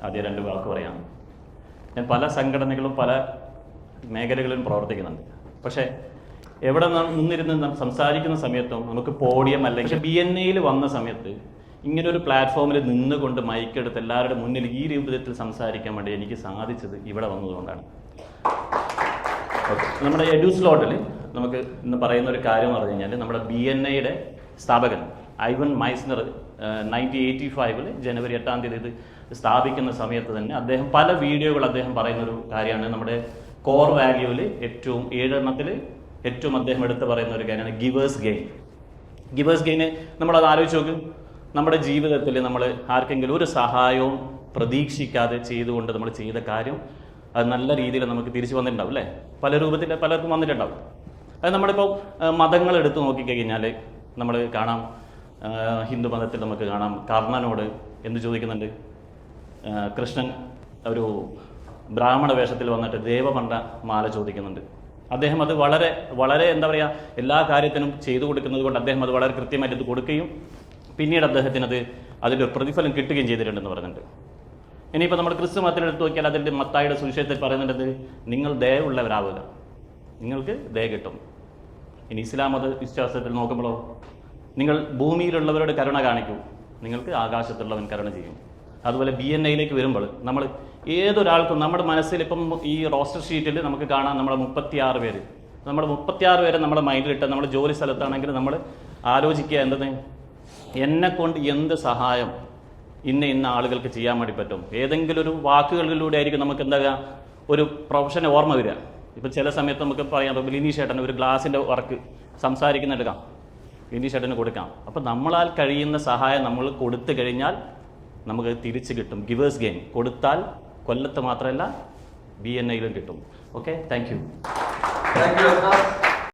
ആദ്യം 2 വാക്ക് പറയാം. ഞാൻ പല സംഘടനകളും പല മേഖലകളിലും പ്രവർത്തിക്കുന്നുണ്ട്. പക്ഷേ എവിടെ നിന്നിരുന്ന് സംസാരിക്കുന്ന സമയത്തും നമുക്ക് പോഡിയം അല്ലെങ്കിൽ BNAയിൽ വന്ന സമയത്ത് ഇങ്ങനൊരു പ്ലാറ്റ്ഫോമിൽ നിന്നുകൊണ്ട് മൈക്കെടുത്ത് എല്ലാവരുടെ മുന്നിൽ ഈ രൂപത്തിൽ സംസാരിക്കാൻ വേണ്ടി എനിക്ക് സാധിച്ചത് ഇവിടെ വന്നതുകൊണ്ടാണ്. നമ്മുടെ എഡ്യൂസ്ലോട്ടിൽ നമുക്ക് ഇന്ന് പറയുന്ന ഒരു കാര്യം എന്ന് പറഞ്ഞു കഴിഞ്ഞാൽ നമ്മുടെ BNAയുടെ സ്ഥാപകൻ ഐവൻ മൈസ്നർ 1985 ജനുവരി 8-ാം തീയതി ഇത് സ്ഥാപിക്കുന്ന സമയത്ത് തന്നെ അദ്ദേഹം പല വീഡിയോകൾ അദ്ദേഹം പറയുന്നൊരു കാര്യമാണ്. നമ്മുടെ കോർ വാല്യൂവിൽ 7 എണ്ണത്തിൽ ഏറ്റവും അദ്ദേഹം എടുത്ത് പറയുന്ന ഒരു കാര്യമാണ് ഗിവേഴ്സ് ഗെയിൻ. ഗിവേഴ്സ് ഗെയിന് നമ്മളത് ആലോചിച്ച് നോക്കും. നമ്മുടെ ജീവിതത്തിൽ നമ്മൾ ആർക്കെങ്കിലും ഒരു സഹായവും പ്രതീക്ഷിക്കാതെ ചെയ്തുകൊണ്ട് നമ്മൾ ചെയ്ത കാര്യം അത് നല്ല രീതിയിൽ നമുക്ക് തിരിച്ചു വന്നിട്ടുണ്ടാവും അല്ലേ? പല രൂപത്തിൽ പലർക്കും വന്നിട്ടുണ്ടാവും. അത് നമ്മളിപ്പോൾ മതങ്ങൾ എടുത്ത് നോക്കിക്കഴിഞ്ഞാൽ നമ്മൾ കാണാം, ഹിന്ദു മതത്തിൽ നമുക്ക് കാണാം കർണനോട് എന്ത് ചോദിക്കുന്നുണ്ട്? കൃഷ്ണൻ ഒരു ബ്രാഹ്മണ വേഷത്തിൽ വന്നിട്ട് ദേവമണ്ഡ മാല ചോദിക്കുന്നുണ്ട്. അദ്ദേഹം അത് വളരെ വളരെ എന്താ പറയുക, എല്ലാ കാര്യത്തിനും ചെയ്തു കൊടുക്കുന്നത് കൊണ്ട് അദ്ദേഹം അത് വളരെ കൃത്യമായിട്ട് ഇത് കൊടുക്കുകയും പിന്നീട് അദ്ദേഹത്തിന് അതിൻ്റെ ഒരു പ്രതിഫലം കിട്ടുകയും ചെയ്തിട്ടുണ്ടെന്ന് പറയുന്നുണ്ട്. ഇനിയിപ്പോൾ നമ്മൾ ക്രിസ്തു മതത്തിൽ എടുത്ത് നോക്കിയാൽ അതിൻ്റെ മത്തായിയുടെ സുവിശേഷത്തിൽ പറയുന്നുണ്ട്, നിങ്ങൾ ദയവുള്ളവരാവുക, നിങ്ങൾക്ക് ദയ കിട്ടും. ഇനി ഇസ്ലാം മത വിശ്വാസത്തിൽ നോക്കുമ്പോഴോ, നിങ്ങൾ ഭൂമിയിലുള്ളവരോട് കരുണ കാണിക്കൂ, നിങ്ങൾക്ക് ആകാശത്തുള്ളവൻ കരുണ ചെയ്യും. അതുപോലെ BNAയിലേക്ക് വരുമ്പോൾ നമ്മൾ ഏതൊരാൾക്കും നമ്മുടെ മനസ്സിൽ ഇപ്പം ഈ റോസ്റ്റർ ഷീറ്റിൽ നമുക്ക് കാണാം നമ്മുടെ 36 പേര്. നമ്മുടെ 36 പേരെ നമ്മുടെ മൈൻഡിലിട്ട് നമ്മൾ ജോലി സ്ഥലത്താണെങ്കിൽ നമ്മൾ ആലോചിക്കുക എന്നത്, എന്നെക്കൊണ്ട് എന്ത് സഹായം ഇന്ന ആളുകൾക്ക് ചെയ്യാൻ വേണ്ടി പറ്റും. ഏതെങ്കിലും ഒരു വാക്കുകളിലൂടെ ആയിരിക്കും നമുക്ക് എന്താ ഒരു പ്രൊഫഷനെ ഓർമ്മ വരിക. ഇപ്പം ചില സമയത്ത് നമുക്ക് പറയാം, ലിനി ചേട്ടന് ഒരു ഗ്ലാസിൻ്റെ വർക്ക് സംസാരിക്കുന്നെടുക്കാം, ലിനി ചേട്ടന് കൊടുക്കാം. അപ്പം നമ്മളാൽ കഴിയുന്ന സഹായം നമ്മൾ കൊടുത്തു കഴിഞ്ഞാൽ നമുക്ക് തിരിച്ച് കിട്ടും. ഗിവേഴ്സ് ഗെയിൻ കൊടുത്താൽ കൊല്ലത്ത് മാത്രമല്ല BNAയിലും കിട്ടും. Okay, thank you.